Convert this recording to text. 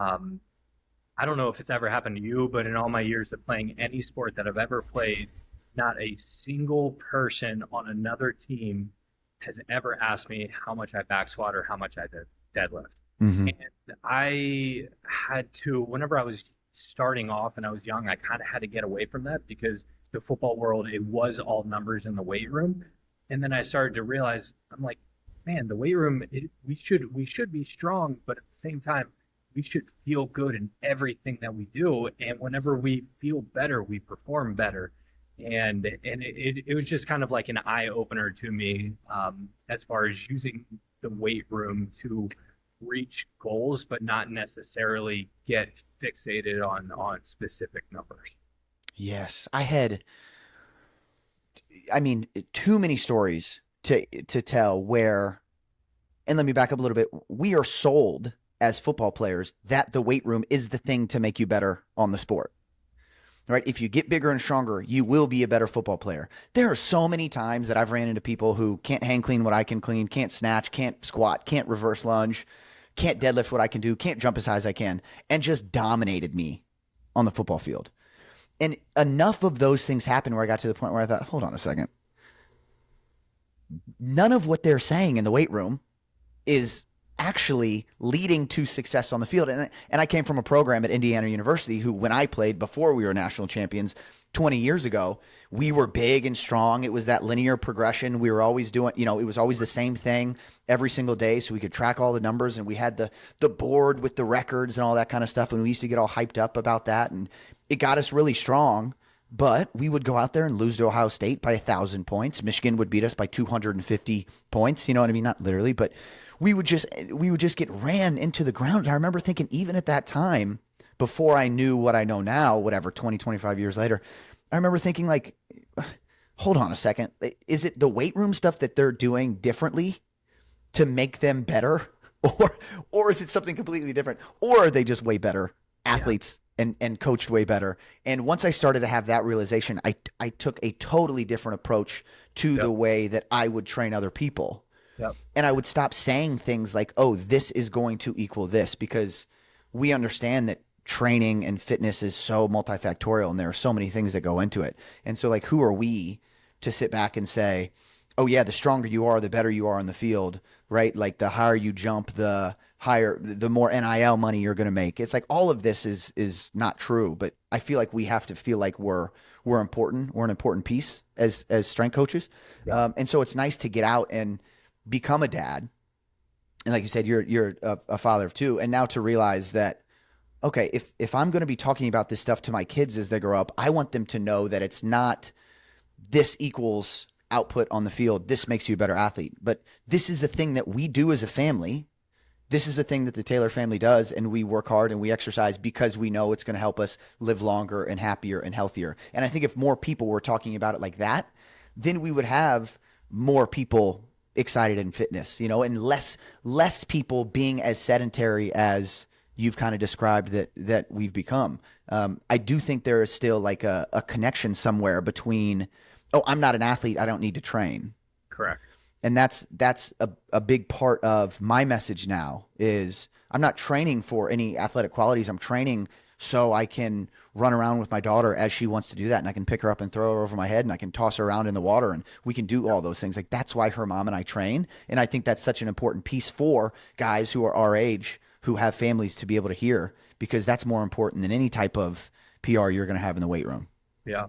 Um, I don't know if it's ever happened to you, but in all my years of playing any sport that I've ever played, not a single person on another team has ever asked me how much I back squat or how much I deadlift. Hmm. And I had to, whenever I was starting off and I was young, I kind of had to get away from that because the football world, it was all numbers in the weight room. And then I started to realize, I'm like, man, the weight room, we should be strong, but at the same time, we should feel good in everything that we do. And whenever we feel better, we perform better. And it was just kind of like an eye opener to me, as far as using the weight room to reach goals, but not necessarily get fixated on specific numbers. Yes, I mean, too many stories to tell where, and let me back up a little bit. We are sold as football players that the weight room is the thing to make you better on the sport. Right? If you get bigger and stronger, you will be a better football player. There are so many times that I've ran into people who can't hang clean what I can clean, can't snatch, can't squat, can't reverse lunge, can't deadlift what I can do, can't jump as high as I can, and just dominated me on the football field. And enough of those things happened where I got to the point where I thought, hold on a second. None of what they're saying in the weight room is actually leading to success on the field. And I came from a program at Indiana University who, when I played before we were national champions 20 years ago, we were big and strong. It was that linear progression. We were always doing, it was always the same thing every single day. So we could track all the numbers, and we had the board with the records and all that kind of stuff. And we used to get all hyped up about that. And it got us really strong. But we would go out there and lose to Ohio State by 1,000 points. Michigan would beat us by 250 points. You know what I mean? Not literally, but we would just get ran into the ground. And I remember thinking, even at that time, before I knew what I know now, whatever, 20, 25 years later, I remember thinking, like, hold on a second. Is it the weight room stuff that they're doing differently to make them better? Or or is it something completely different? Or are they just way better Yeah. athletes and coached way better? And once I started to have that realization, I took a totally different approach to the Yep. way that I would train other people. Yep. And I would stop saying things like, oh, this is going to equal this, because we understand that training and fitness is so multifactorial and there are so many things that go into it. And so, like, who are we to sit back and say, oh, yeah, the stronger you are, the better you are in the field, right? Like, the higher you jump, the more NIL money you're going to make. It's like all of this is not true, but I feel like we have to feel like we're important. We're an important piece as strength coaches. Yep. And so it's nice to get out and become a dad, and like you said, you're a father of two, and now to realize that, okay, if I'm going to be talking about this stuff to my kids as they grow up, I want them to know that it's not this equals output on the field, this makes you a better athlete, but this is a thing that we do as a family. This is a thing that the Taylor family does, and we work hard and we exercise because we know it's going to help us live longer and happier and healthier. And I think if more people were talking about it like that, then we would have more people excited in fitness, and less people being as sedentary as you've kind of described that we've become. I do think there is still like a connection somewhere between, oh, I'm not an athlete, I don't need to train. Correct. And that's a big part of my message now is I'm not training for any athletic qualities. I'm training so I can run around with my daughter as she wants to do that, and I can pick her up and throw her over my head, and I can toss her around in the water, and we can do all those things. Like, that's why her mom and I train, and I think that's such an important piece for guys who are our age who have families to be able to hear, because that's more important than any type of PR you're going to have in the weight room. Yeah.